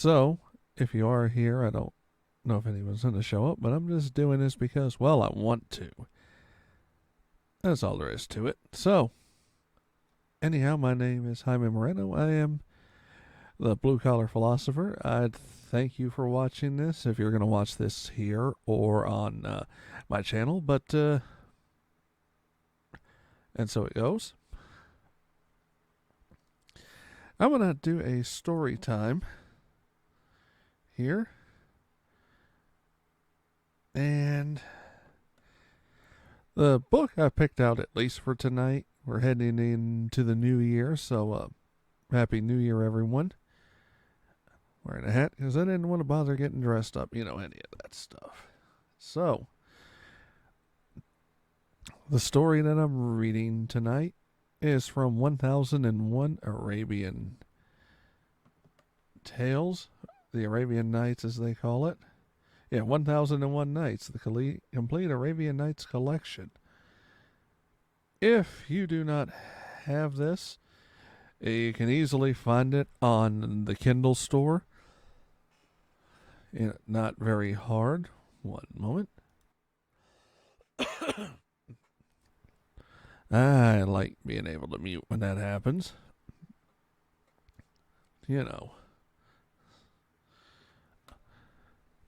So, if you are here, I don't know if anyone's going to show up, but I'm just doing this because, well, I want to. That's all there is to it. So, anyhow, my name is Jaime Moreno. I am the Blue Collar Philosopher. I'd thank you for watching this if you're going to watch this here or on my channel, but, and so it goes. I'm going to do a story time here. And the book I picked out, at least for tonight, we're heading into the new year, so Happy New Year, everyone. Wearing a hat because I didn't want to bother getting dressed up, any of that stuff. So, the story that I'm reading tonight is from 1001 Arabian Tales, the Arabian Nights as they call it. Yeah, 1001 Nights, the complete Arabian Nights collection. If you do not have this, you can easily find it on the Kindle store. Not very hard. One moment. I like being able to mute when that happens.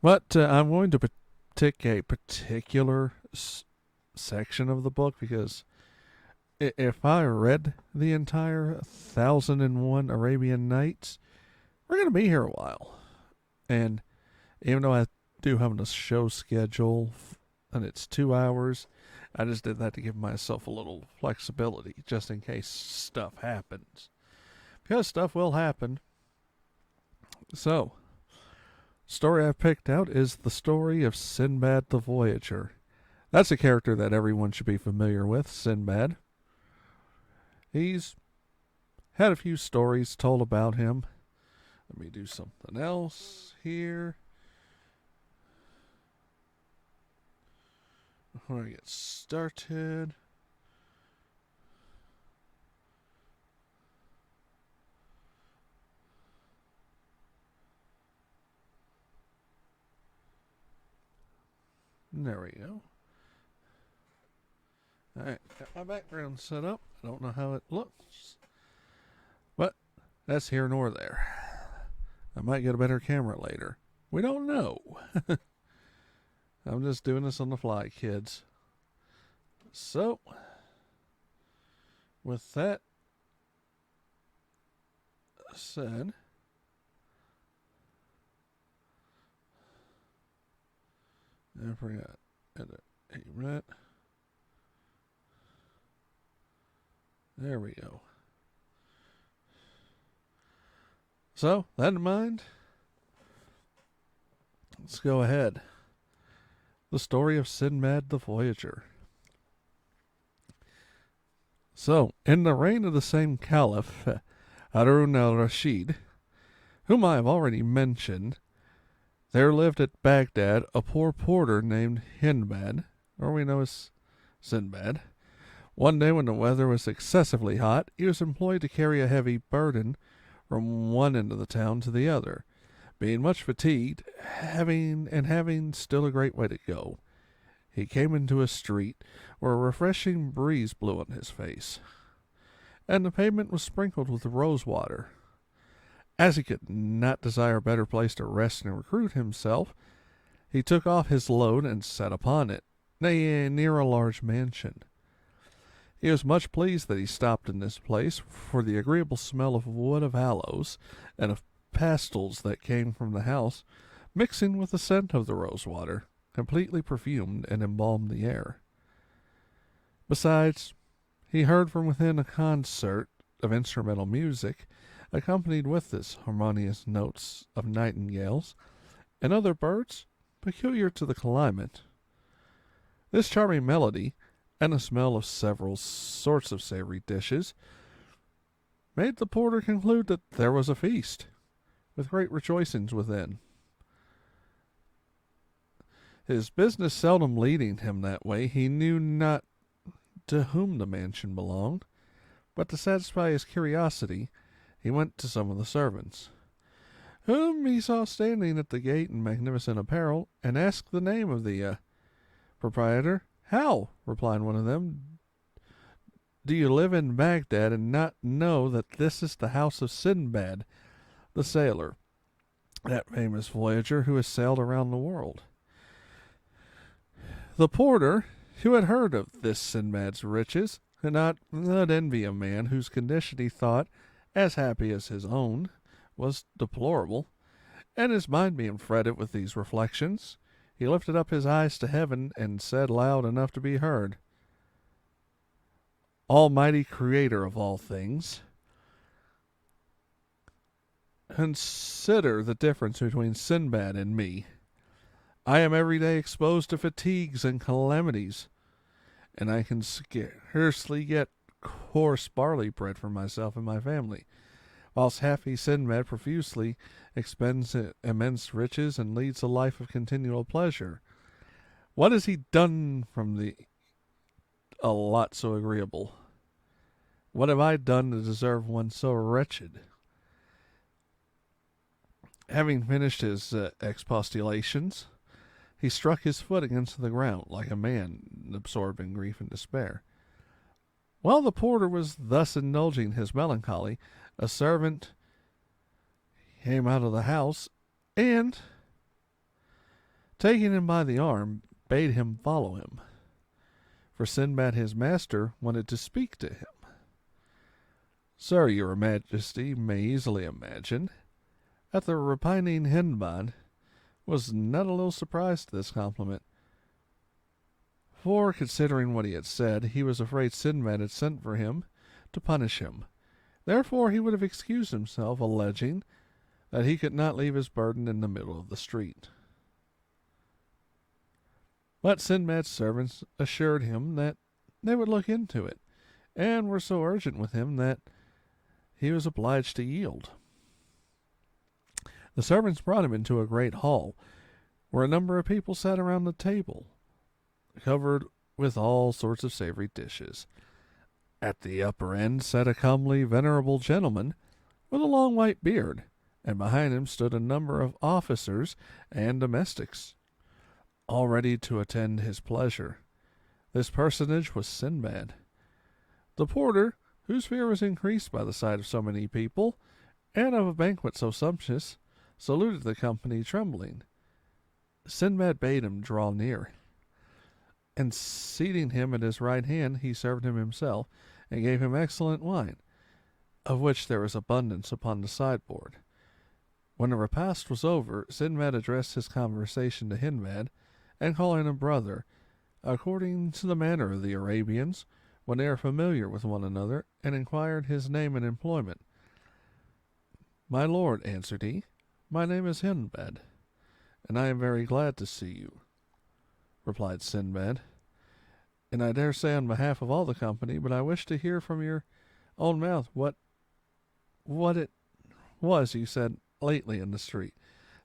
But I'm going to pick a particular section of the book because if I read the entire 1001 Arabian Nights, we're going to be here a while. And even though I do have a show schedule and it's 2 hours, I just did that to give myself a little flexibility just in case stuff happens. Because stuff will happen. So, story I've picked out is the story of Sinbad the Voyager. That's a character that everyone should be familiar with, Sinbad. He's had a few stories told about him. Let me do something else here. Before I get started. There we go. Alright, got my background set up. I don't know how it looks. But that's here nor there. I might get a better camera later. We don't know. I'm just doing this on the fly, kids. So, with that said, I forgot. Edit. Right. There we go. So, that in mind, let's go ahead. The story of Sinbad the Voyager. So, in the reign of the same Caliph, Harun al-Rashid, whom I have already mentioned, there lived at Baghdad a poor porter named Hindbad, or we know as Sinbad. One day when the weather was excessively hot, he was employed to carry a heavy burden from one end of the town to the other. Being much fatigued, having still a great way to go, he came into a street where a refreshing breeze blew on his face, and the pavement was sprinkled with rose water. As he could not desire a better place to rest and recruit himself, he took off his load and sat upon it, near a large mansion. He was much pleased that he stopped in this place, for the agreeable smell of wood of aloes and of pastils that came from the house, mixing with the scent of the rose water, completely perfumed and embalmed the air. Besides, he heard from within a concert of instrumental music, accompanied with this harmonious notes of nightingales and other birds peculiar to the climate. This charming melody, and the smell of several sorts of savory dishes, made the porter conclude that there was a feast, with great rejoicings within. His business seldom leading him that way, he knew not to whom the mansion belonged, but to satisfy his curiosity, he went to some of the servants. whom he saw standing at the gate in magnificent apparel, and asked the name of the proprietor. "How," replied one of them, "do you live in Baghdad and not know that this is the house of Sinbad the Sailor, that famous voyager who has sailed around the world?" The porter, who had heard of this Sinbad's riches, could not envy a man whose condition he thought, as happy as his own, was deplorable, and his mind being fretted with these reflections, he lifted up his eyes to heaven and said loud enough to be heard, "Almighty Creator of all things, consider the difference between Sinbad and me. I am every day exposed to fatigues and calamities, and I can scarcely get coarse barley bread for myself and my family, whilst happy Sinbad profusely expends immense riches and leads a life of continual pleasure. What has he done from a lot so agreeable? What have I done to deserve one so wretched?" Having finished his expostulations, he struck his foot against the ground like a man absorbed in grief and despair. While the porter was thus indulging his melancholy, a servant came out of the house, and, taking him by the arm, bade him follow him, for Sinbad his master wanted to speak to him. "Sir, your majesty may easily imagine that the repining Hindbad was not a little surprised at this compliment, for, considering what he had said, he was afraid Sinbad had sent for him to punish him. Therefore he would have excused himself, alleging that he could not leave his burden in the middle of the street. But Sinbad's servants assured him that they would look into it, and were so urgent with him that he was obliged to yield. The servants brought him into a great hall, where a number of people sat around the table, covered with all sorts of savory dishes. At the upper end sat a comely, venerable gentleman with a long white beard, and behind him stood a number of officers and domestics, all ready to attend his pleasure. This personage was Sinbad. The porter, whose fear was increased by the sight of so many people, and of a banquet so sumptuous, saluted the company trembling. Sinbad bade him draw near, and seating him at his right hand, he served him himself, and gave him excellent wine, of which there was abundance upon the sideboard. When the repast was over, Sinbad addressed his conversation to Hindbad, and calling him brother, according to the manner of the Arabians, when they are familiar with one another, and inquired his name and employment. "My lord," answered he, "my name is Hindbad, and I am very glad to see you," replied Sinbad, "and I dare say on behalf of all the company, but I wish to hear from your own mouth what it was you said lately in the street."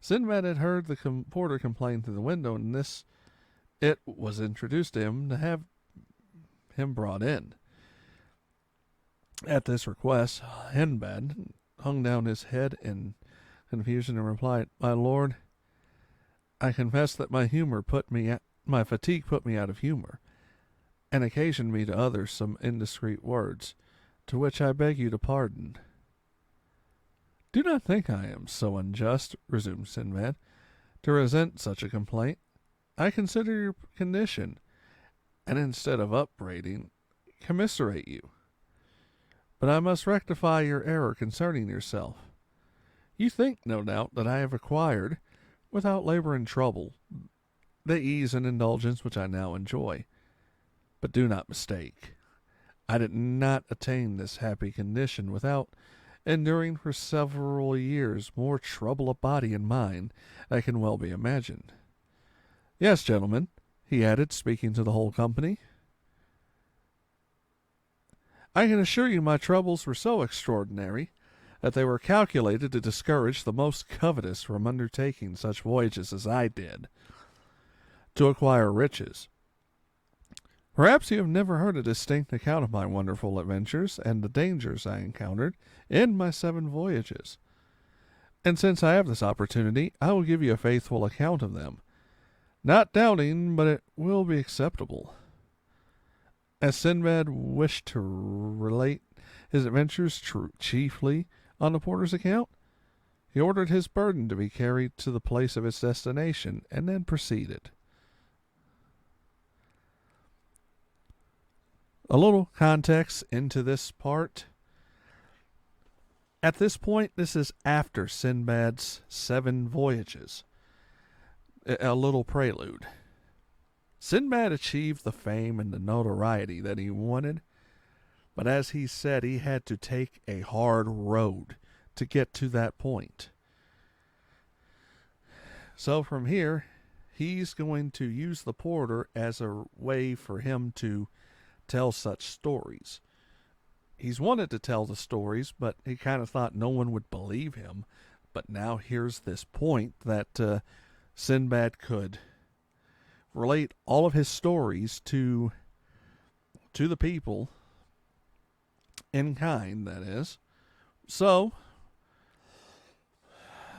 Sinbad had heard the porter complain through the window, and it was introduced to him to have him brought in. At this request, Hindbad hung down his head in confusion and replied, "My lord, I confess that my fatigue put me out of humor, and occasioned me to utter some indiscreet words, to which I beg you to pardon." "Do not think I am so unjust," resumed Sinbad, "to resent such a complaint. I consider your condition, and instead of upbraiding, commiserate you. But I must rectify your error concerning yourself. You think, no doubt, that I have acquired, without labor and trouble, the ease and indulgence which I now enjoy. But do not mistake. I did not attain this happy condition without enduring for several years more trouble of body and mind than can well be imagined. Yes, gentlemen," he added, speaking to the whole company, "I can assure you my troubles were so extraordinary that they were calculated to discourage the most covetous from undertaking such voyages as I did, to acquire riches. Perhaps you have never heard a distinct account of my wonderful adventures and the dangers I encountered in my 7 voyages. And since I have this opportunity, I will give you a faithful account of them, not doubting but it will be acceptable. As Sinbad wished to relate his adventures chiefly on the porter's account, he ordered his burden to be carried to the place of its destination, and then proceeded. A little context into this part. At this point, this is after Sinbad's 7 voyages. A little prelude. Sinbad achieved the fame and the notoriety that he wanted, but as he said, he had to take a hard road to get to that point. So from here, he's going to use the porter as a way for him to tell such stories. He's wanted to tell the stories, but he kind of thought no one would believe him. But now here's this point that Sinbad could relate all of his stories to the people in kind, that is. So,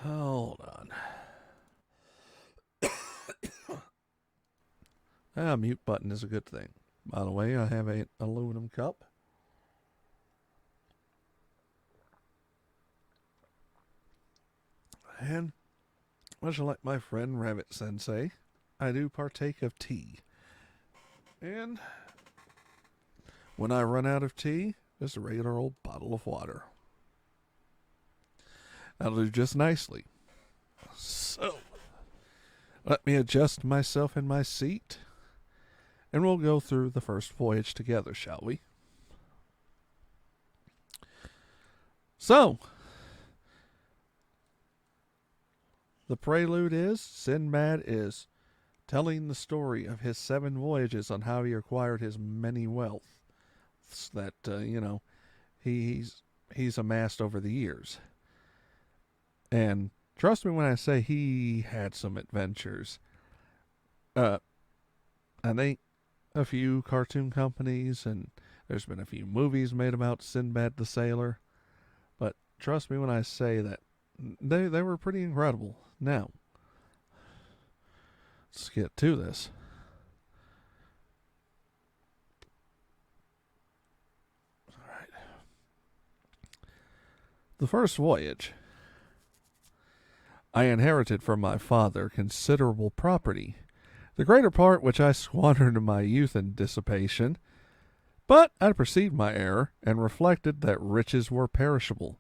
hold on. Mute button is a good thing. By the way, I have an aluminum cup. And, much like my friend Rabbit Sensei, I do partake of tea. And when I run out of tea, just a regular old bottle of water. That'll do just nicely. So, let me adjust myself in my seat, and we'll go through the first voyage together, shall we? So, the prelude is Sinbad is telling the story of his 7 voyages on how he acquired his many wealths that, he's amassed over the years. And trust me when I say he had some adventures. I think a few cartoon companies and there's been a few movies made about Sinbad the Sailor. But trust me when I say that they were pretty incredible. Now, let's get to this. All right. The first voyage. I inherited from my father considerable property, the greater part which I squandered in my youth in dissipation. But I perceived my error, and reflected that riches were perishable,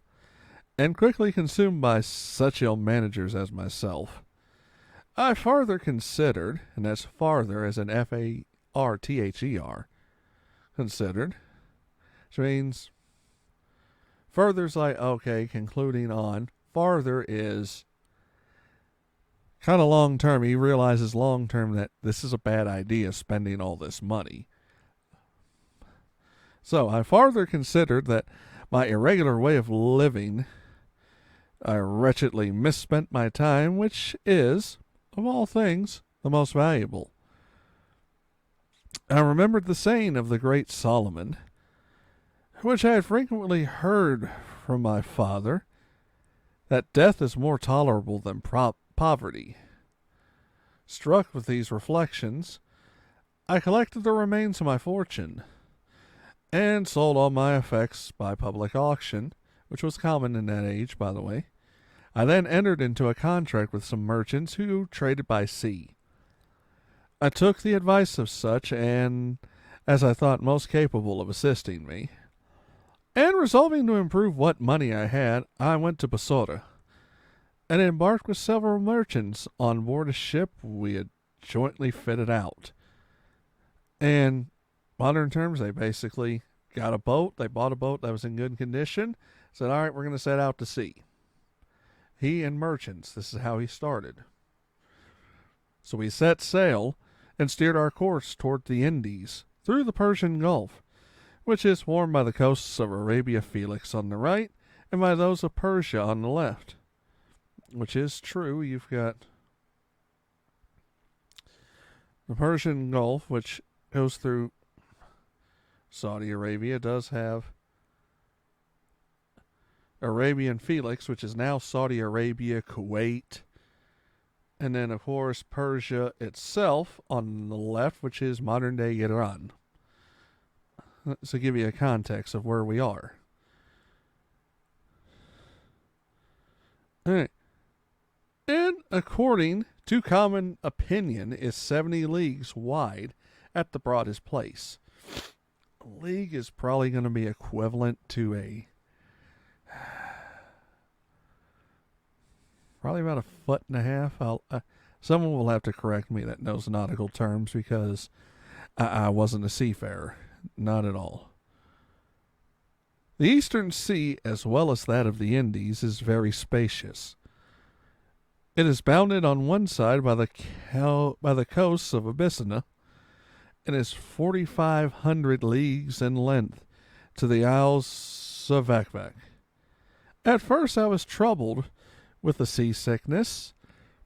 and quickly consumed by such ill managers as myself. I farther considered, and that's farther as in F-A-R-T-H-E-R, considered, which means further's like, okay, concluding on. Farther is kind of long term. He realizes long term that this is a bad idea, spending all this money. So I farther considered that my irregular way of living, I wretchedly misspent my time, which is, of all things, the most valuable. I remembered the saying of the great Solomon, which I had frequently heard from my father, that death is more tolerable than poverty. Struck with these reflections, I collected the remains of my fortune, and sold all my effects by public auction, which was common in that age, by the way. I then entered into a contract with some merchants who traded by sea. I took the advice of such, and as I thought most capable of assisting me, and resolving to improve what money I had, I went to Basora, and embarked with several merchants on board a ship we had jointly fitted out. And modern terms, they basically got a boat. They bought a boat that was in good condition. Said, all right, we're going to set out to sea. He and merchants, this is how he started. So we set sail and steered our course toward the Indies, through the Persian Gulf, which is formed by the coasts of Arabia Felix on the right, and by those of Persia on the left. Which is true. You've got the Persian Gulf, which goes through Saudi Arabia, does have Arabian Felix, which is now Saudi Arabia, Kuwait, and then, of course, Persia itself on the left, which is modern-day Iran. So give you a context of where we are. All right. And according to common opinion, is 70 leagues wide at the broadest place. A league is probably going to be equivalent to probably about 1.5 feet. Someone will have to correct me that knows nautical terms, because I wasn't a seafarer. Not at all. The Eastern Sea, as well as that of the Indies, is very spacious. It is bounded on one side by the coasts of Abyssinia, and is 4,500 leagues in length to the Isles of Vakvak. At first I was troubled with the seasickness,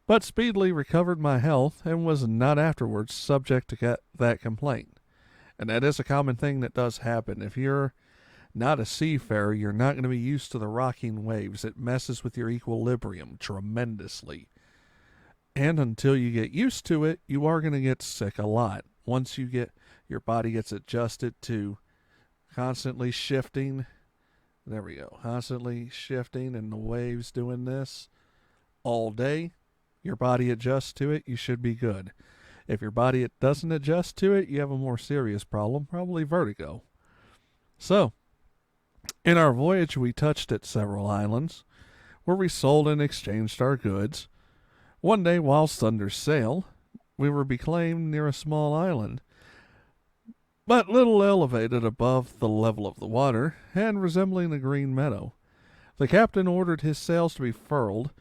but speedily recovered my health, and was not afterwards subject to that complaint. And that is a common thing that does happen. If you're not a seafarer, you're not going to be used to the rocking waves. It messes with your equilibrium tremendously. And until you get used to it, you are going to get sick a lot. Once your body gets adjusted to constantly shifting, there we go, constantly shifting, and the waves doing this all day, your body adjusts to it, you should be good. If your body doesn't adjust to it, you have a more serious problem, probably vertigo. So, in our voyage, we touched at several islands, where we sold and exchanged our goods. One day, whilst under sail, we were becalmed near a small island, but little elevated above the level of the water, and resembling a green meadow. The captain ordered his sails to be furled,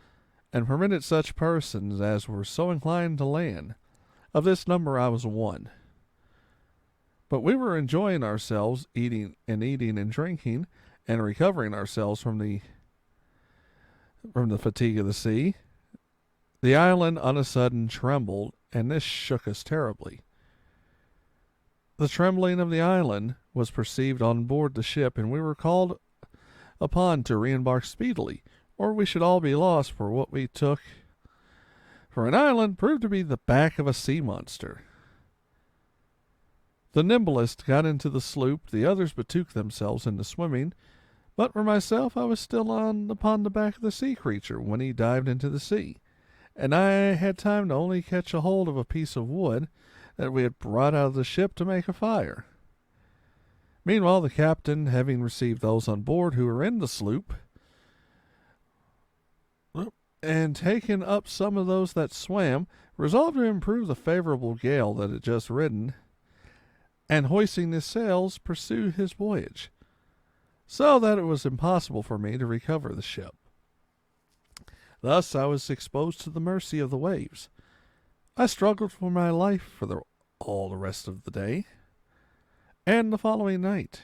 and permitted such persons as were so inclined to land. Of this number I was one. But we were enjoying ourselves, eating and drinking, and recovering ourselves from the fatigue of the sea. The island on a sudden trembled, and this shook us terribly. The trembling of the island was perceived on board the ship, and we were called upon to re-embark speedily, or we should all be lost, for what we took for an island proved to be the back of a sea monster. The nimblest got into the sloop, the others betook themselves into swimming, but for myself I was still upon the back of the sea creature when he dived into the sea, and I had time to only catch a hold of a piece of wood that we had brought out of the ship to make a fire. Meanwhile, the captain, having received those on board who were in the sloop, and taken up some of those that swam, resolved to improve the favorable gale that had just ridden, and hoisting his sails, pursue his voyage, so that it was impossible for me to recover the ship. Thus I was exposed to the mercy of the waves. I struggled for my life for all the rest of the day, and the following night.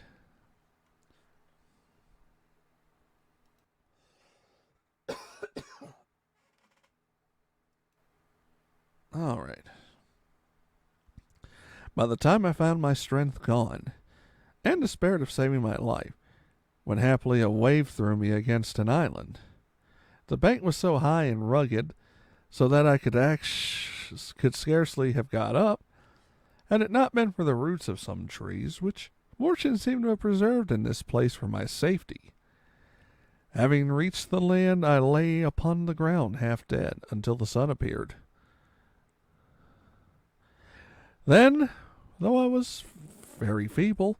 All right. By the time I found my strength gone, and despaired of saving my life, when happily a wave threw me against an island. The bank was so high and rugged, so that I could scarcely have got up, had it not been for the roots of some trees, which fortune seemed to have preserved in this place for my safety. Having reached the land, I lay upon the ground half dead until the sun appeared. Then, though I was very feeble,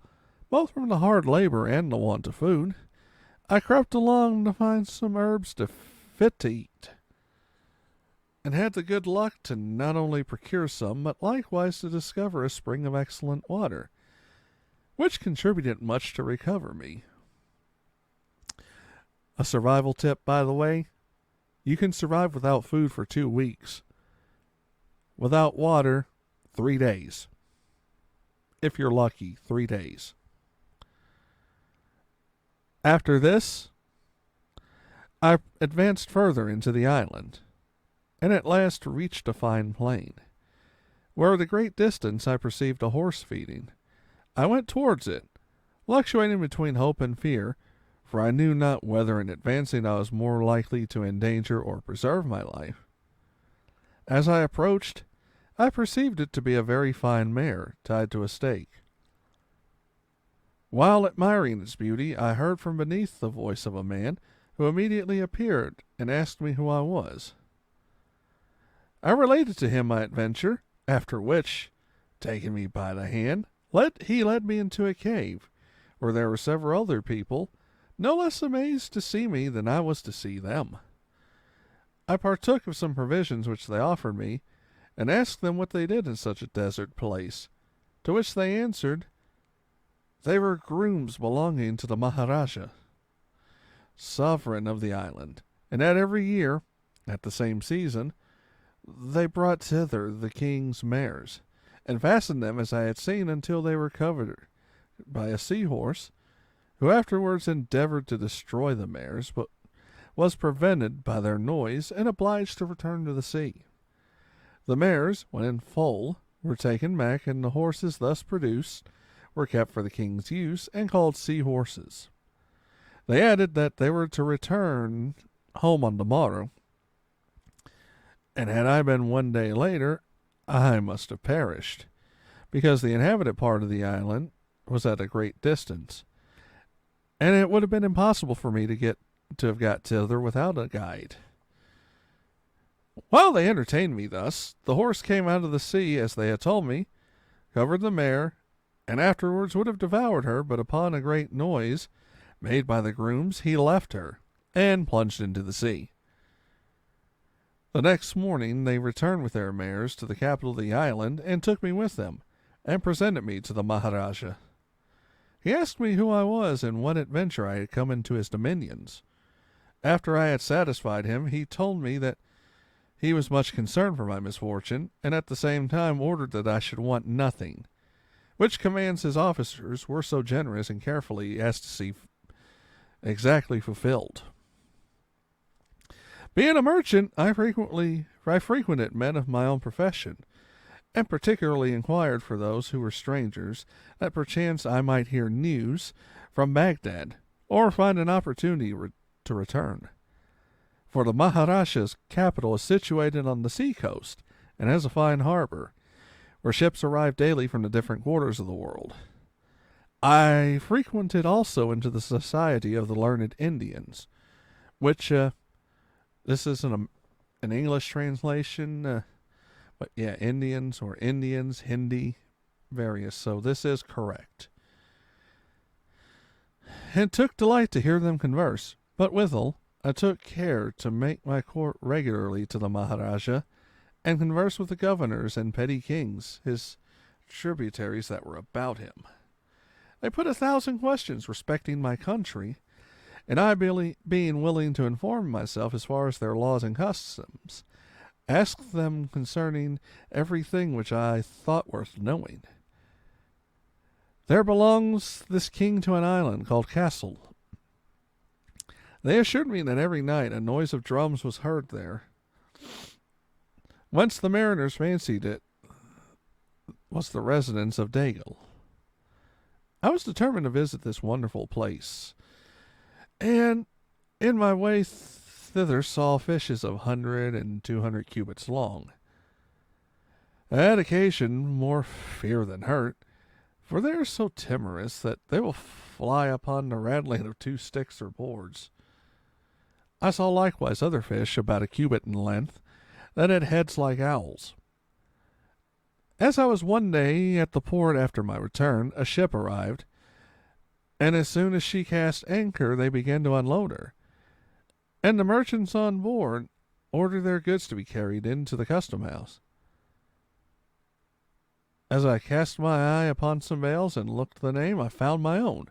both from the hard labor and the want of food, I crept along to find some herbs fit to eat, and had the good luck to not only procure some, but likewise to discover a spring of excellent water, which contributed much to recover me. A survival tip, by the way: you can survive without food for 2 weeks. Without water, 3 days. If you're lucky, 3 days. After this, I advanced further into the island, and at last reached a fine plain, where at a great distance I perceived a horse feeding. I went towards it, fluctuating between hope and fear, for I knew not whether in advancing I was more likely to endanger or preserve my life. As I approached, I perceived it to be a very fine mare, tied to a stake. While admiring its beauty, I heard from beneath the voice of a man, who immediately appeared and asked me who I was. I related to him my adventure, after which, taking me by the hand, he led me into a cave, where there were several other people, no less amazed to see me than I was to see them. I partook of some provisions which they offered me, and asked them what they did in such a desert place, to which they answered, they were grooms belonging to the Maharaja, sovereign of the island, and that every year, at the same season, they brought thither the king's mares, and fastened them as I had seen until they were covered by a seahorse, who afterwards endeavored to destroy the mares, but was prevented by their noise and obliged to return to the sea. The mares, when in foal, were taken back, and the horses thus produced were kept for the king's use and called sea-horses. They added that they were to return home on the morrow, and had I been 1 day later, I must have perished, because the inhabited part of the island was at a great distance, and it would have been impossible for me to have got thither without a guide. While they entertained me thus, the horse came out of the sea, as they had told me, covered the mare, and afterwards would have devoured her, but upon a great noise made by the grooms, he left her, and plunged into the sea. The next morning they returned with their mares to the capital of the island, and took me with them, and presented me to the Maharaja. He asked me who I was, and what adventure I had come into his dominions. After I had satisfied him, he told me that he was much concerned for my misfortune, and at the same time ordered that I should want nothing, which commands his officers were so generous and carefully as to see exactly fulfilled. Being a merchant, I frequented men of my own profession, and particularly inquired for those who were strangers, that perchance I might hear news from Baghdad, or find an opportunity to return. For the Maharaja's capital is situated on the sea coast, and has a fine harbor, where ships arrive daily from the different quarters of the world. I frequented also into the society of the learned Indians, which, this isn't an English translation, but yeah, Indians or Indians, Hindi, various, so this is correct. And took delight to hear them converse, but withal, I took care to make my court regularly to the Maharaja, and converse with the governors and petty kings, his tributaries that were about him. They put 1,000 questions respecting my country, and I, being willing to inform myself as far as their laws and customs, asked them concerning everything which I thought worth knowing. There belongs this king to an island called Castle. They assured me that every night a noise of drums was heard there, whence the mariners fancied it was the residence of Dagal. I was determined to visit this wonderful place, and in my way thither saw fishes of 100 and 200 cubits long. I had occasion more fear than hurt, for they are so timorous that they will fly upon the rattling of 2 sticks or boards. I saw likewise other fish about a cubit in length, that had heads like owls. As I was one day at the port after my return, a ship arrived, and as soon as she cast anchor, they began to unload her, and the merchants on board ordered their goods to be carried into the custom house. As I cast my eye upon some bales and looked the name, I found my own,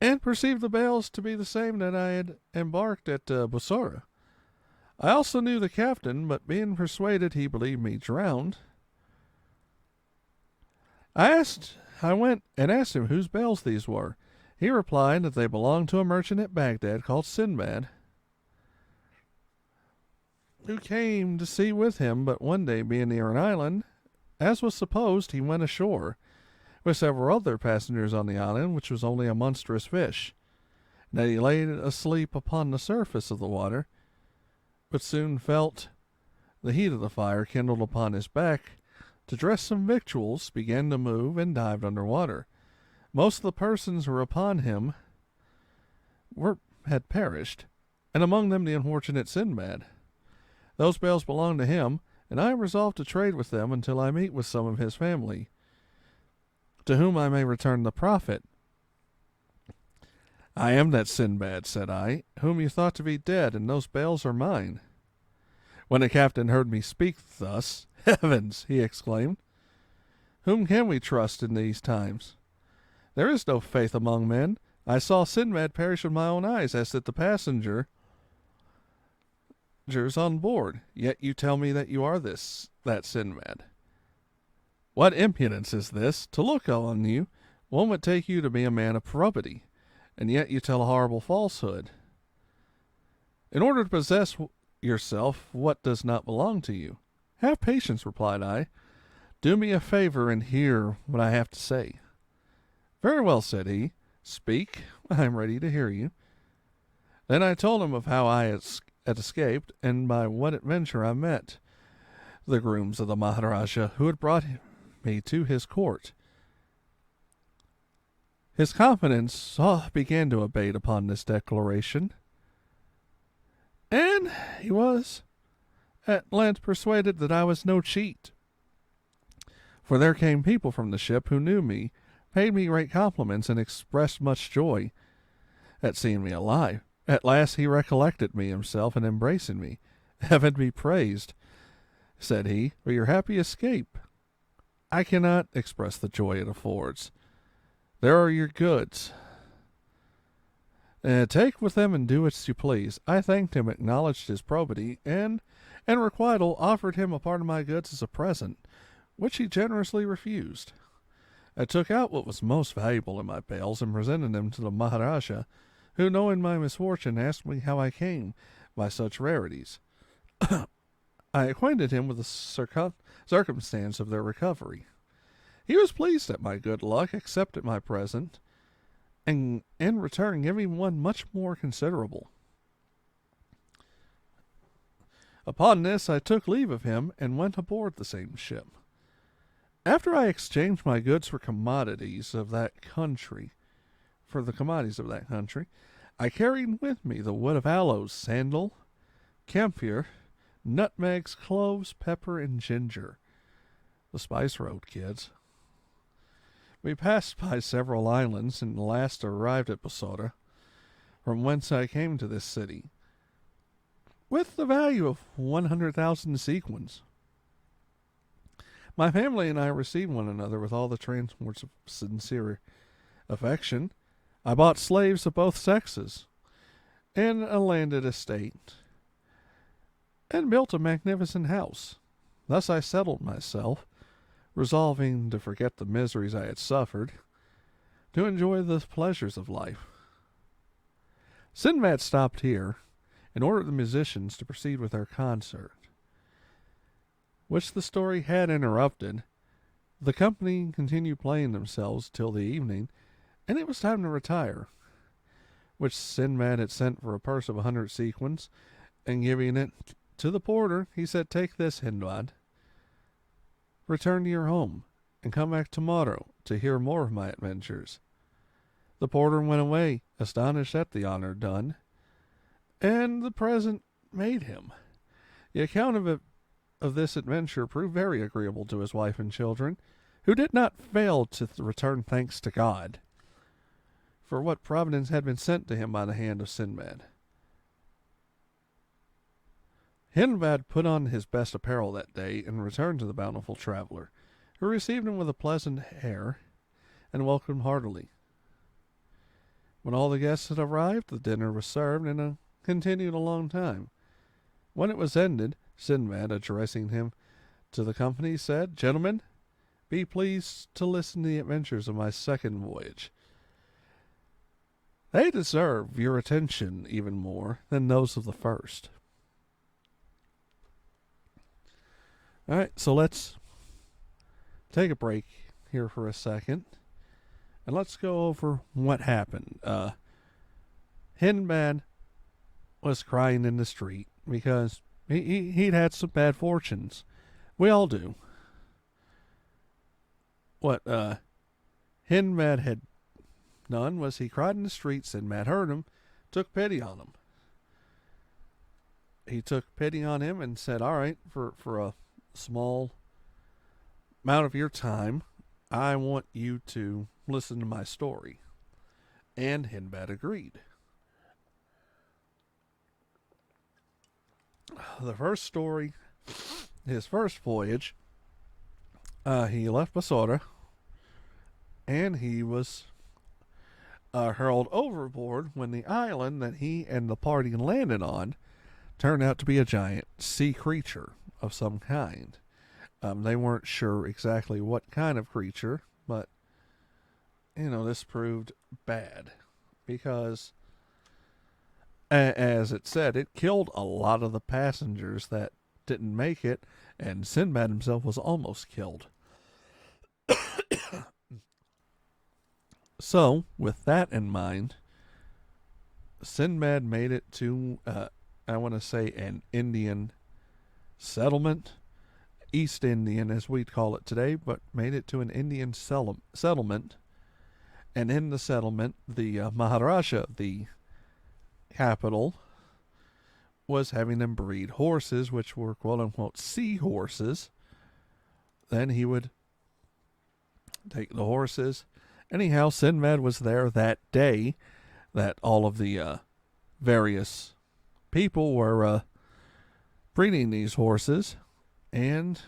and perceived the bales to be the same that I had embarked at Bussorah. I also knew the captain, but being persuaded he believed me drowned, I went and asked him whose bales these were. He replied that they belonged to a merchant at Baghdad called Sinbad, who came to sea with him, but one day being near an island, as was supposed, he went ashore, with several other passengers on the island, which was only a monstrous fish. that he lay asleep upon the surface of the water, but soon felt the heat of the fire kindled upon his back, to dress some victuals, began to move, and dived under water. Most of the persons who were upon him had perished, and among them the unfortunate Sinbad. Those bales belonged to him, and I am resolved to trade with them until I meet with some of his family, to whom I may return the profit. I am that Sinbad, said I, whom you thought to be dead, and those bales are mine. When the captain heard me speak thus, heavens, he exclaimed, whom can we trust in these times? There is no faith among men. I saw Sinbad perish with my own eyes, as did the passengers on board. Yet you tell me that you are that Sinbad. What impudence is this? To look on you, one would take you to be a man of probity, and yet you tell a horrible falsehood. In order to possess yourself what does not belong to you. Have patience, replied I. Do me a favor and hear what I have to say. Very well, said he. Speak, I am ready to hear you. Then I told him of how I had escaped, and by what adventure I met the grooms of the Maharaja who had brought me to his court. His confidence began to abate upon this declaration, and he was at length persuaded that I was no cheat. For there came people from the ship who knew me, paid me great compliments, and expressed much joy at seeing me alive. At last he recollected me himself, and embracing me, Heaven be praised, said he, for your happy escape. I cannot express the joy it affords. There are your goods. Take with them and do as you please. I thanked him, acknowledged his probity, and in requital offered him a part of my goods as a present, which he generously refused. I took out what was most valuable in my bales and presented them to the Maharaja, who, knowing my misfortune, asked me how I came by such rarities. I acquainted him with the circumstance of their recovery. He was pleased at my good luck, accepted my present, and in return gave me one much more considerable. Upon this I took leave of him and went aboard the same ship. After I exchanged my goods for commodities of that country, I carried with me the wood of aloes, sandal, camphor, nutmegs, cloves, pepper, and ginger. The spice road, kids. We passed by several islands, and at last arrived at Basora, from whence I came to this city, with the value of 100,000 sequins. My family and I received one another with all the transports of sincere affection. I bought slaves of both sexes, and a landed estate, and built a magnificent house. Thus I settled myself, resolving to forget the miseries I had suffered, to enjoy the pleasures of life. Sinbad stopped here, and ordered the musicians to proceed with their concert, which the story had interrupted. The company continued playing themselves till the evening, and it was time to retire, which Sinbad had sent for a purse of 100 sequins, and giving it to the porter, he said, "Take this, Hindbad. Return to your home, and come back tomorrow to hear more of my adventures." The porter went away, astonished at the honor done, and the present made him. The account of this adventure proved very agreeable to his wife and children, who did not fail to return thanks to God for what providence had been sent to him by the hand of Sinbad. Hindbad put on his best apparel that day and returned to the bountiful traveler, who received him with a pleasant air and welcomed heartily. When all the guests had arrived, the dinner was served and continued a long time. When it was ended, Sinbad, addressing him to the company, said, "Gentlemen, be pleased to listen to the adventures of my second voyage. They deserve your attention even more than those of the first." All right, so let's take a break here for a second, and let's go over what happened. Sinbad was crying in the street because he'd had some bad fortunes. We all do. What Sinbad had done was he cried in the street. Sinbad heard him, took pity on him. He took pity on him and said, all right, for a small amount of your time, I want you to listen to my story. And Sinbad agreed. The first story, his first voyage, he left Basora, and he was hurled overboard when the island that he and the party landed on turned out to be a giant sea creature of some kind. They weren't sure exactly what kind of creature, but, this proved bad because, as it said, it killed a lot of the passengers that didn't make it, and Sinbad himself was almost killed. So, with that in mind, Sinbad made it to, I want to say, an Indian settlement, East Indian as we'd call it today, but made it to an Indian settlement. And in the settlement, the Maharaja, the capital, was having them breed horses, which were quote-unquote sea horses. Then he would take the horses. Anyhow, Sinbad was there that day that all of the various people were breeding these horses. And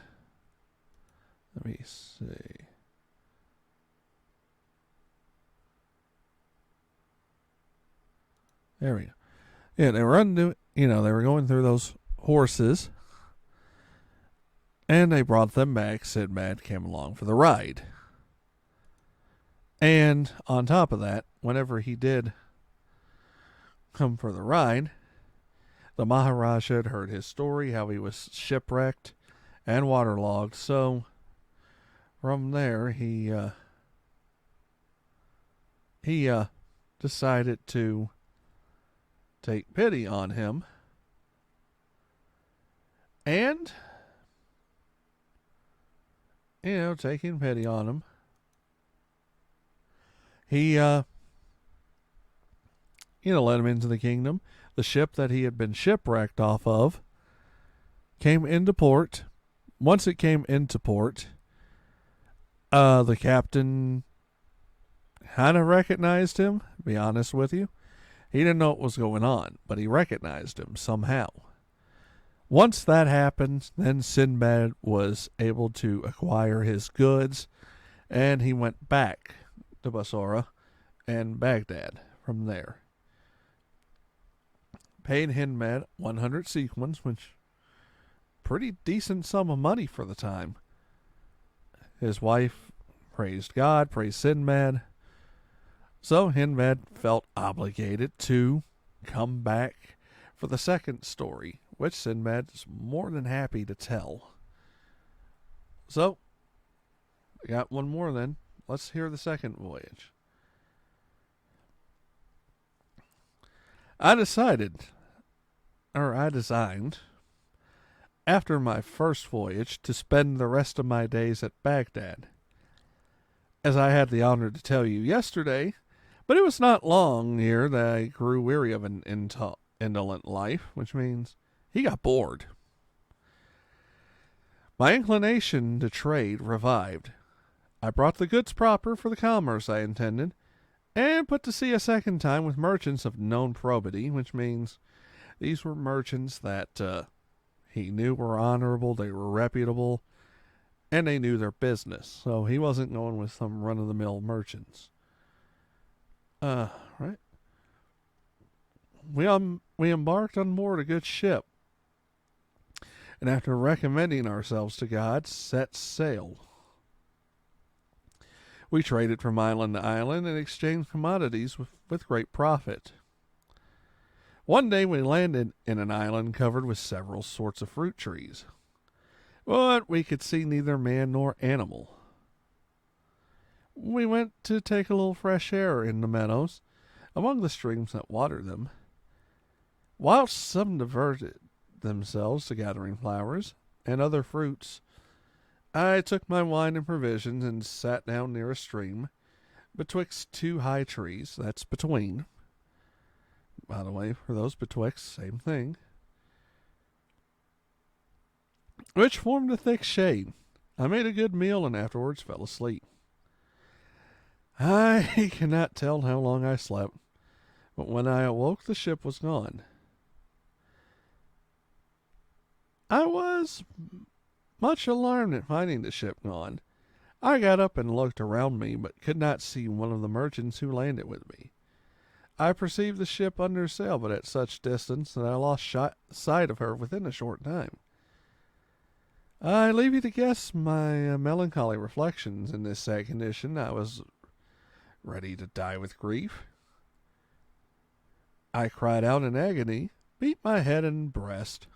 let me see. There we go. Yeah, they were they were going through those horses, and they brought them back. Sinbad came along for the ride. And on top of that, whenever he did come for the ride, the Maharaja had heard his story, how he was shipwrecked and waterlogged. So from there, he decided to take pity on him, and taking pity on him, he let him into the kingdom. The ship that he had been shipwrecked off of came into port. Once it came into port, the captain kind of recognized him, to be honest with you. He didn't know what was going on, but he recognized him somehow. Once that happened, then Sinbad was able to acquire his goods, and he went back to Basora and Baghdad from there. Paid Sinbad 100 sequins, which pretty decent sum of money for the time. His wife praised God, praised Sinbad. So Sinbad felt obligated to come back for the second story, which Sinbad is more than happy to tell. So, we got one more then. Let's hear the second voyage. I designed, after my first voyage, to spend the rest of my days at Baghdad. As I had the honor to tell you yesterday, but it was not long here that I grew weary of an indolent life, which means he got bored. My inclination to trade revived. I brought the goods proper for the commerce I intended, and put to sea a second time with merchants of known probity, which means these were merchants that he knew were honorable, they were reputable, and they knew their business. So he wasn't going with some run-of-the-mill merchants. Right. We embarked on board a good ship, and after recommending ourselves to God, set sail. We traded from island to island and exchanged commodities with great profit. One day we landed in an island covered with several sorts of fruit trees, but we could see neither man nor animal. We went to take a little fresh air in the meadows. among the streams that water them, whilst some diverted themselves to gathering flowers and other fruits. I took my wine and provisions and sat down near a stream, betwixt two high trees, that's between. By the way, for those betwixt, same thing, which formed a thick shade. I made a good meal and afterwards fell asleep. I cannot tell how long I slept, but when I awoke the ship was gone. I was much alarmed at finding the ship gone. I got up and looked around me, but could not see one of the merchants who landed with me. I perceived the ship under sail, but at such distance that I lost sight of her within a short time. I leave you to guess my melancholy reflections in this sad condition. I was ready to die with grief. I cried out in agony, beat my head and breast,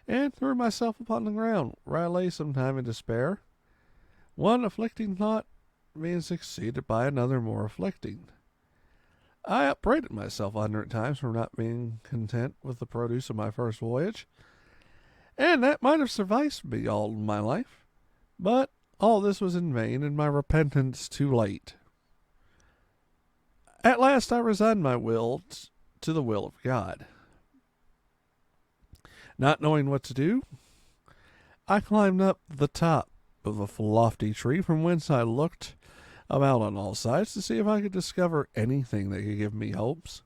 and threw myself upon the ground, where I lay some time in despair, one afflicting thought being succeeded by another more afflicting. I upbraided myself 100 times for not being content with the produce of my first voyage, and that might have sufficed me all my life. But all this was in vain, and my repentance too late. At last I resigned my will to the will of God. Not knowing what to do, I climbed up the top of a lofty tree, from whence I looked about on all sides to see if I could discover anything that could give me hopes.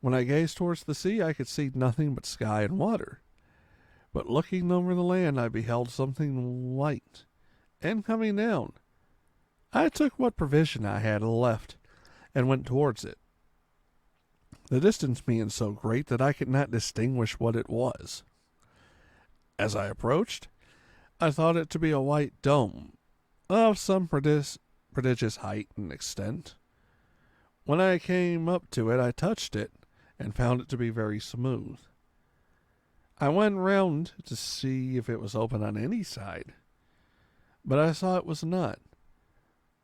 When I gazed towards the sea, I could see nothing but sky and water. But looking over the land, I beheld something white, and coming down, I took what provision I had left, and went towards it, the distance being so great that I could not distinguish what it was. As I approached, I thought it to be a white dome, of some prodigious height and extent. When I came up to it, I touched it, and found it to be very smooth. I went round to see if it was open on any side, but I saw it was not,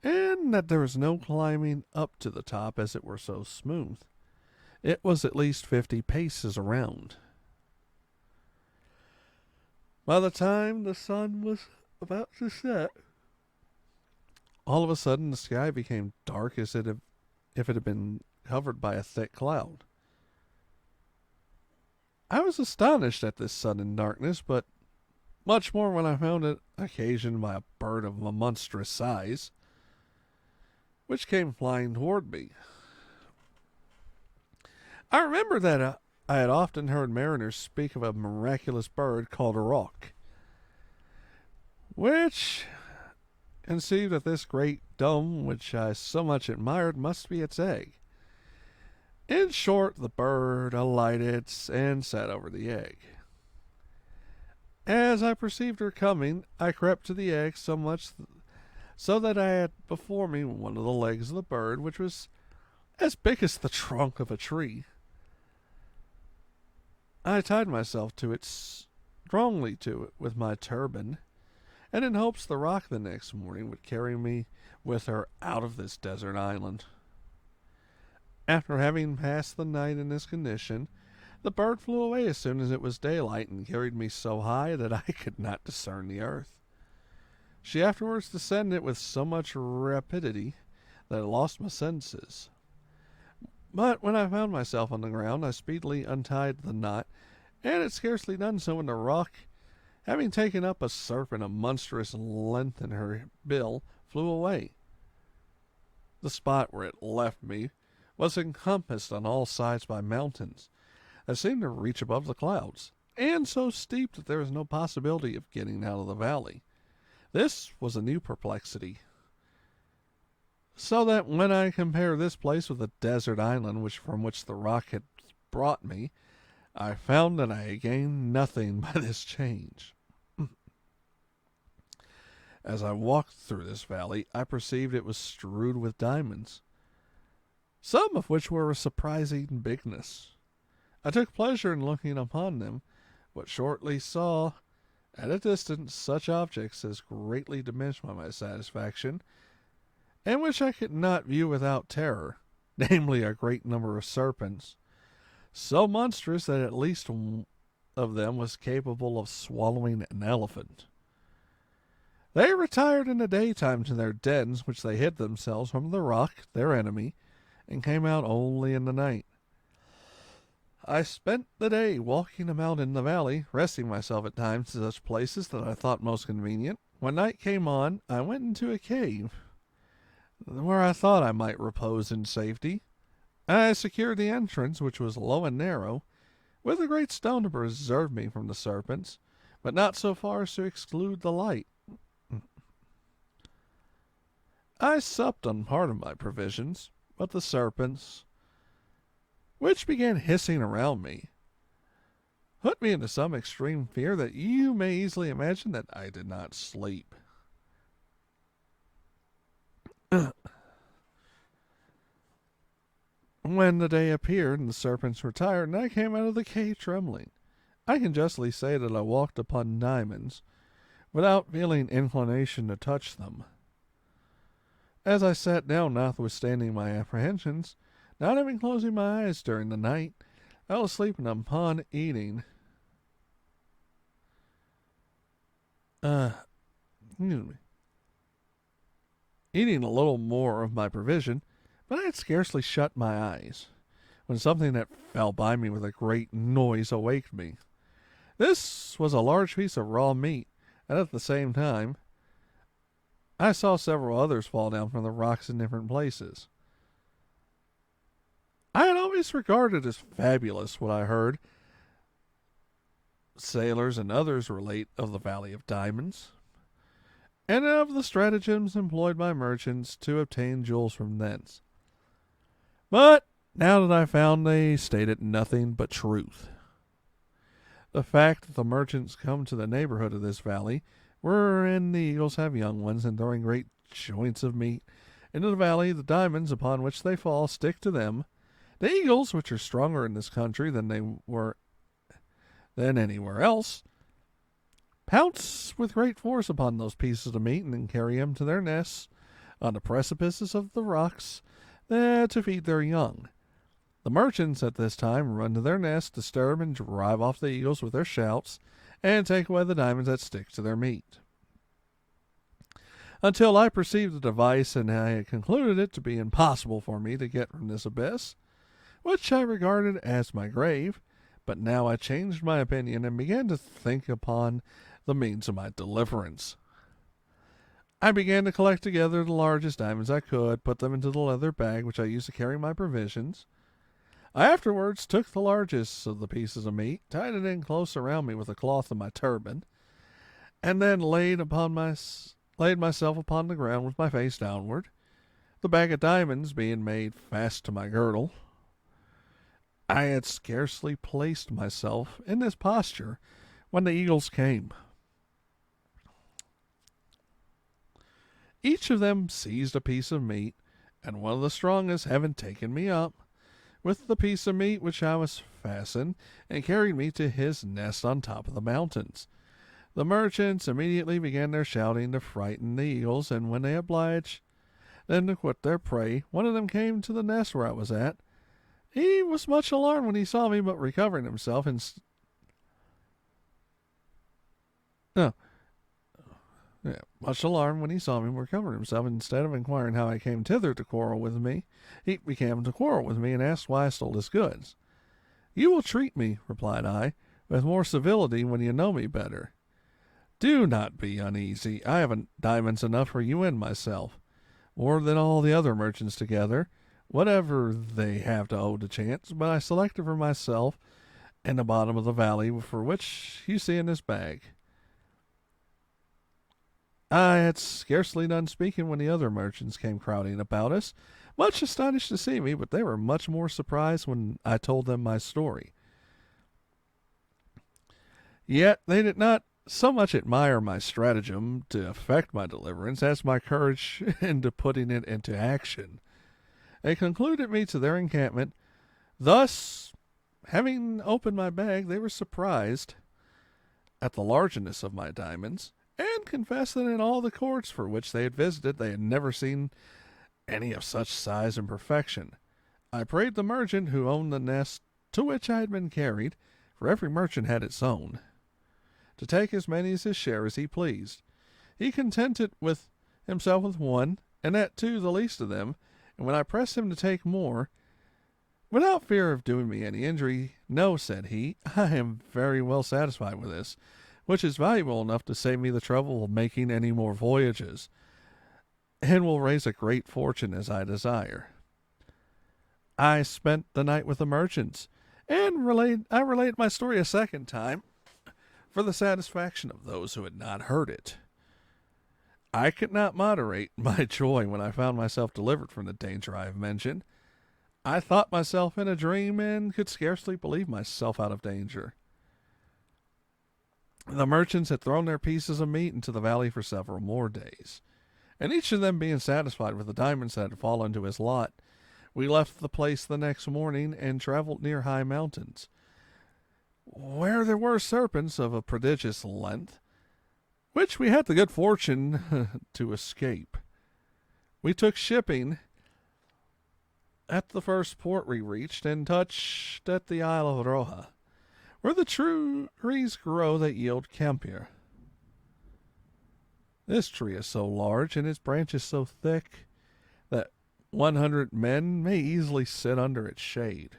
and that there was no climbing up to the top, as it were so smooth. It was at least 50 paces around. By the time the sun was about to set, all of a sudden the sky became dark as if it had been covered by a thick cloud. I was astonished at this sudden darkness, but much more when I found it occasioned by a bird of a monstrous size, which came flying toward me. I remember that I had often heard mariners speak of a miraculous bird called a roc, which conceived that this great dome, which I so much admired, must be its egg. In short, the bird alighted and sat over the egg. As I perceived her coming, I crept to the egg so much so that I had before me one of the legs of the bird, which was as big as the trunk of a tree. I tied myself to it strongly to it with my turban, and in hopes the roc the next morning would carry me with her out of this desert island. After having passed the night in this condition, the bird flew away as soon as it was daylight, and carried me so high that I could not discern the earth. She afterwards descended with so much rapidity that I lost my senses. But when I found myself on the ground, I speedily untied the knot, and had scarcely done so when the roc, having taken up a serpent of monstrous length in her bill, flew away. The spot where it left me was encompassed on all sides by mountains that seemed to reach above the clouds, and so steep that there was no possibility of getting out of the valley. This was a new perplexity, so that when I compare this place with the desert island from which the roc had brought me, I found that I had gained nothing by this change. As I walked through this valley, I perceived it was strewed with diamonds, some of which were of surprising bigness. I took pleasure in looking upon them, but shortly saw, at a distance, such objects as greatly diminished my satisfaction, and which I could not view without terror. namely a great number of serpents, so monstrous that at least one of them was capable of swallowing an elephant. They retired in the daytime to their dens, which they hid themselves from the rock, their enemy, and came out only in the night. I spent the day walking about in the valley, resting myself at times in such places that I thought most convenient. When night came on, I went into a cave, where I thought I might repose in safety. I secured the entrance, which was low and narrow, with a great stone to preserve me from the serpents, but not so far as to exclude the light. I supped on part of my provisions, but the serpents, which began hissing around me, put me into some extreme fear that you may easily imagine that I did not sleep. When the day appeared and the serpents retired, and I came out of the cave trembling, I can justly say that I walked upon diamonds, without feeling inclination to touch them. As I sat down, notwithstanding my apprehensions, not having closed my eyes during the night, I fell asleep, and upon eating eating a little more of my provision, but I had scarcely shut my eyes, when something that fell by me with a great noise awaked me. This was a large piece of raw meat, and at the same time I saw several others fall down from the rocks in different places. I had always regarded as fabulous what I heard sailors and others relate of the Valley of Diamonds, and of the stratagems employed by merchants to obtain jewels from thence. But now that I found they stated nothing but truth. The fact that the merchants come to the neighborhood of this valley, wherein the eagles have young ones, and throwing great joints of meat into the valley, the diamonds upon which they fall stick to them. The eagles, which are stronger in this country than they were than anywhere else, pounce with great force upon those pieces of meat, and then carry them to their nests on the precipices of the rocks there to feed their young. The merchants at this time run to their nests, disturb and drive off the eagles with their shouts, and take away the diamonds that stick to their meat. Until I perceived the device, and I had concluded it to be impossible for me to get from this abyss, which I regarded as my grave. But now I changed my opinion and began to think upon the means of my deliverance. I began to collect together the largest diamonds I could, put them into the leather bag which I used to carry my provisions. I afterwards took the largest of the pieces of meat, tied it in close around me with a cloth of my turban, and then laid myself upon the ground with my face downward, the bag of diamonds being made fast to my girdle. I had scarcely placed myself in this posture when the eagles came. Each of them seized a piece of meat, and one of the strongest, having taken me up with the piece of meat which I was fastened, and carried me to his nest on top of the mountains. The merchants immediately began their shouting to frighten the eagles, and when they obliged them to quit their prey, one of them came to the nest where I was at. He was much alarmed when he saw me, but recovering himself, instead of inquiring how I came thither to quarrel with me, he began to quarrel with me and asked why I stole his goods. "You will treat me," replied I, "with more civility when you know me better. Do not be uneasy. I have diamonds enough for you and myself, more than all the other merchants together, whatever they have to owe to chance, but I selected for myself in the bottom of the valley, for which you see in this bag." I had scarcely done speaking when the other merchants came crowding about us, much astonished to see me, but they were much more surprised when I told them my story. Yet they did not so much admire my stratagem to effect my deliverance as my courage into putting it into action. They concluded me to their encampment. Thus, having opened my bag, they were surprised at the largeness of my diamonds, and confessed that in all the courts for which they had visited, they had never seen any of such size and perfection. I prayed the merchant who owned the nest to which I had been carried, for every merchant had its own, to take as many as his share as he pleased. He contented with himself with one, and that too the least of them, and when I pressed him to take more, without fear of doing me any injury, no, said he, I am very well satisfied with this, which is valuable enough to save me the trouble of making any more voyages, and will raise a great fortune as I desire. I spent the night with the merchants, and I related my story a second time, for the satisfaction of those who had not heard it. I could not moderate my joy when I found myself delivered from the danger I have mentioned. I thought myself in a dream and could scarcely believe myself out of danger. The merchants had thrown their pieces of meat into the valley for several more days, and each of them being satisfied with the diamonds that had fallen to his lot, we left the place the next morning and traveled near high mountains, where there were serpents of a prodigious length, which we had the good fortune to escape. We took shipping at the first port we reached, and touched at the Isle of Roja, where the trees grow that yield camphor. This tree is so large, and its branches so thick, that 100 men may easily sit under its shade.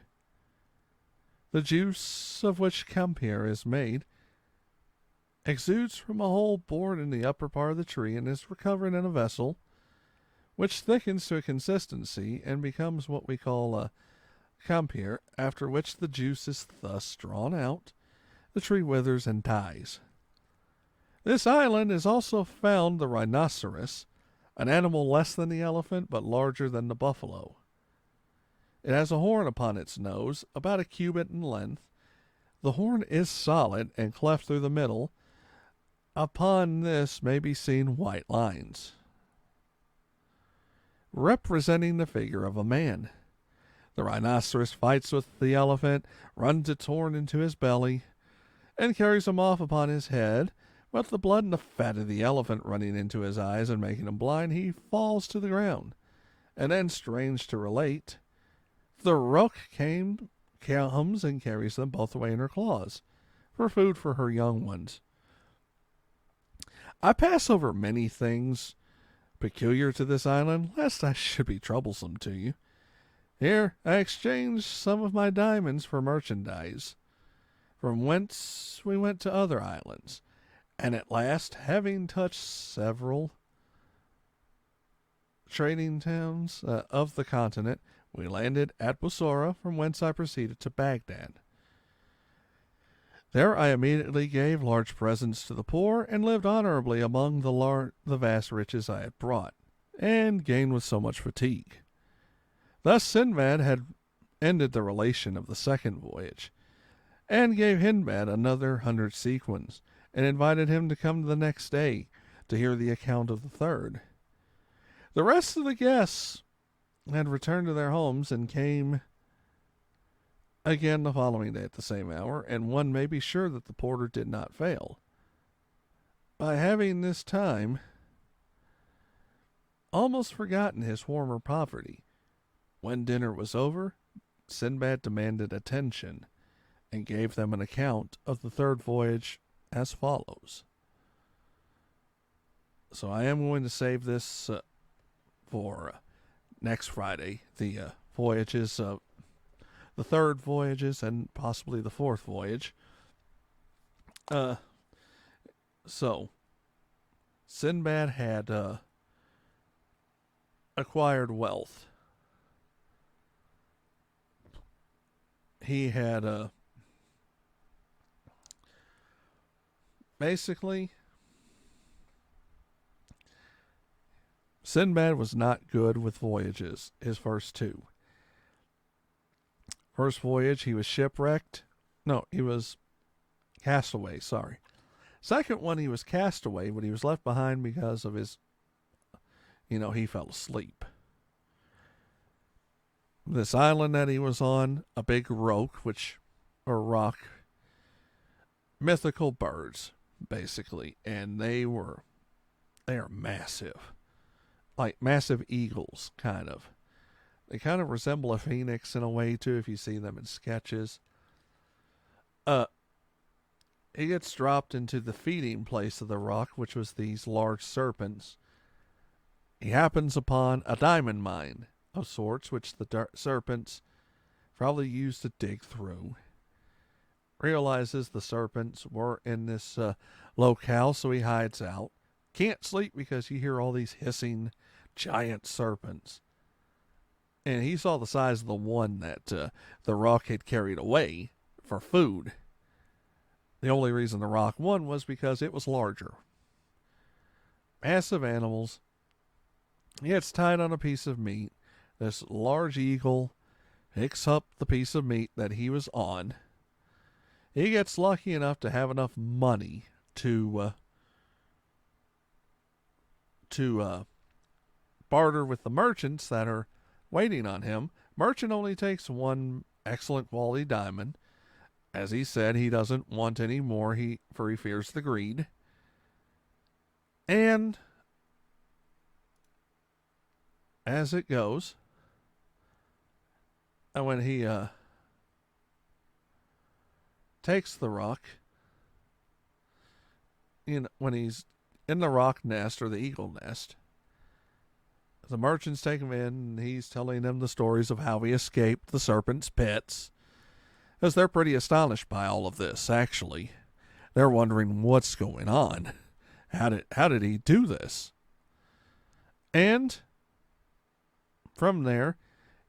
The juice of which camphor is made exudes from a hole bored in the upper part of the tree, and is recovered in a vessel, which thickens to a consistency and becomes what we call a camphor, after which the juice is thus drawn out, the tree withers and dies. This island is also found the rhinoceros, an animal less than the elephant but larger than the buffalo. It has a horn upon its nose, about a cubit in length. The horn is solid and cleft through the middle. Upon this may be seen white lines, representing the figure of a man. The rhinoceros fights with the elephant, runs its horn into his belly, and carries him off upon his head. With the blood and the fat of the elephant running into his eyes and making him blind, he falls to the ground. And then, strange to relate, the rook comes and carries them both away in her claws, for food for her young ones. I pass over many things peculiar to this island, lest I should be troublesome to you. Here I exchanged some of my diamonds for merchandise, from whence we went to other islands, and at last, having touched several trading towns of the continent, we landed at Bussorah, from whence I proceeded to Baghdad. There I immediately gave large presents to the poor, and lived honorably among the vast riches I had brought, and gained with so much fatigue. Thus Sinbad had ended the relation of the second voyage, and gave Hindbad another 100 sequins, and invited him to come the next day to hear the account of the third. The rest of the guests had returned to their homes, and came again the following day at the same hour, and one may be sure that the porter did not fail. By having this time almost forgotten his former poverty, when dinner was over, Sinbad demanded attention, and gave them an account of the third voyage as follows. So I am going to save this for next Friday, the voyages of the third voyages and possibly the fourth voyage. So Sinbad had acquired wealth. He had basically, Sinbad was not good with voyages, his first two. First voyage, he was shipwrecked. No, he was castaway, sorry. Second one, he was castaway, but he was left behind because of his, he fell asleep. This island that he was on, a big rock, mythical birds, basically, and they are massive, like massive eagles, kind of. They kind of resemble a phoenix in a way too, if you see them in sketches. He gets dropped into the feeding place of the rock, which was these large serpents. He happens upon a diamond mine of sorts, which the serpents probably used to dig through. Realizes the serpents were in this locale, so he hides out. Can't sleep because you hear all these hissing giant serpents. And he saw the size of the one that the rock had carried away for food. The only reason the rock won was because it was larger. Massive animals. He gets tied on a piece of meat. This large eagle picks up the piece of meat that he was on. He gets lucky enough to have enough money to barter with the merchants that are waiting on him. Merchant only takes one excellent quality diamond. As he said, he doesn't want any more, for he fears the greed. And as it goes, and when he takes the rock, when he's in the rock nest or the eagle nest, the merchants take him in, and he's telling them the stories of how he escaped the serpent's pits. Because they're pretty astonished by all of this, actually. They're wondering what's going on. How did he do this? And from there,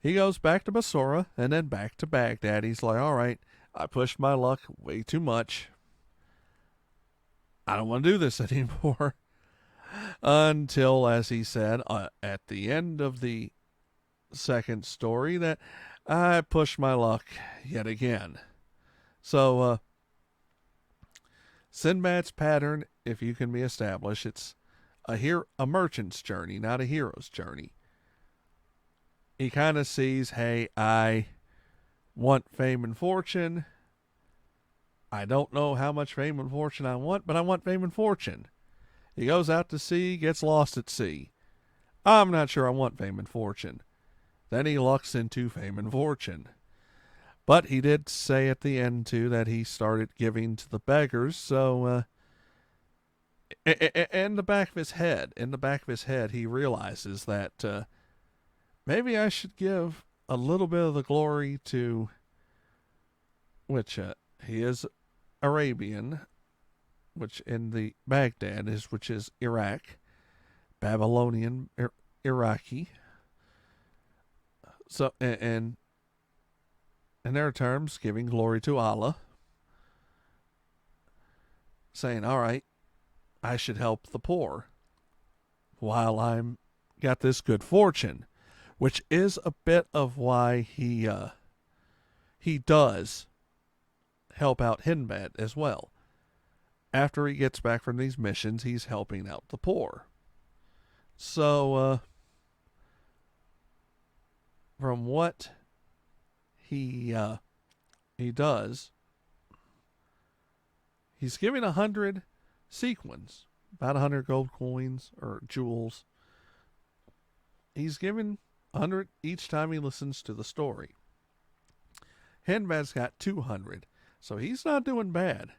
he goes back to Basora and then back to Baghdad. He's like, all right, I pushed my luck way too much. I don't want to do this anymore. Until, as he said, at the end of the second story, that I pushed my luck yet again. So, Sinbad's pattern, if you can be established, it's a merchant's journey, not a hero's journey. He kind of sees, hey, I want fame and fortune. I don't know how much fame and fortune I want, but I want fame and fortune. He goes out to sea, gets lost at sea. I'm not sure I want fame and fortune. Then he lucks into fame and fortune. But he did say at the end, too, that he started giving to the beggars. So, in the back of his head, he realizes that maybe I should give a little bit of the glory to, which he is Arabian, which in the Baghdad is, which is Iraq, Babylonian, Iraqi. So, and in their terms, giving glory to Allah, saying, all right, I should help the poor while I'm got this good fortune, which is a bit of why he does help out Sinbad as well. After he gets back from these missions, he's helping out the poor. So, from what he does, he's giving 100 sequins, about 100 gold coins or jewels. He's giving 100 each time he listens to the story. Sinbad's got 200, so he's not doing bad.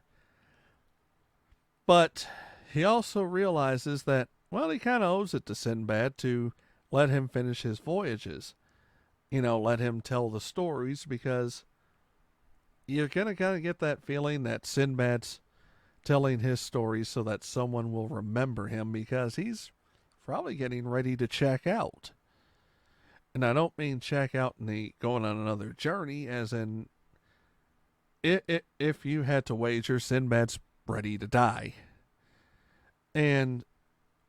But he also realizes that, well, he kind of owes it to Sinbad to let him finish his voyages. Let him tell the stories, because you're going to kind of get that feeling that Sinbad's telling his stories so that someone will remember him, because he's probably getting ready to check out. And I don't mean check out in the going on another journey, as in, if you had to wager, Sinbad's ready to die. And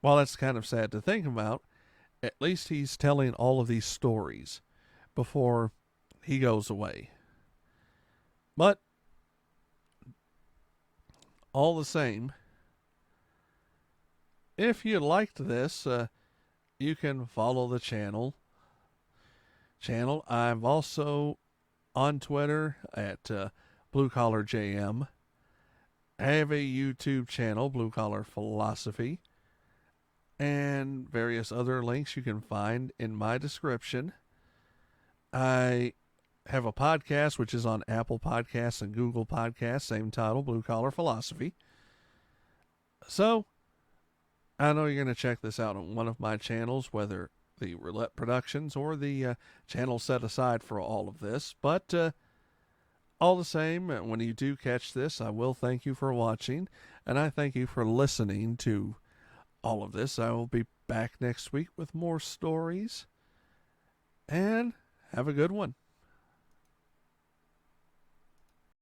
while that's kind of sad to think about, at least he's telling all of these stories before he goes away. But all the same, if you liked this, you can follow the channel. I'm also on Twitter at Blue Collar JM. I have a YouTube channel, Blue Collar Philosophy, and various other links you can find in my description. I have a podcast which is on Apple Podcasts and Google Podcasts, same title, Blue Collar Philosophy. So, I know you're going to check this out on one of my channels, whether the Roulette Productions or the channel set aside for all of this. But all the same, when you do catch this, I will thank you for watching, and I thank you for listening to all of this. I will be back next week with more stories, and have a good one.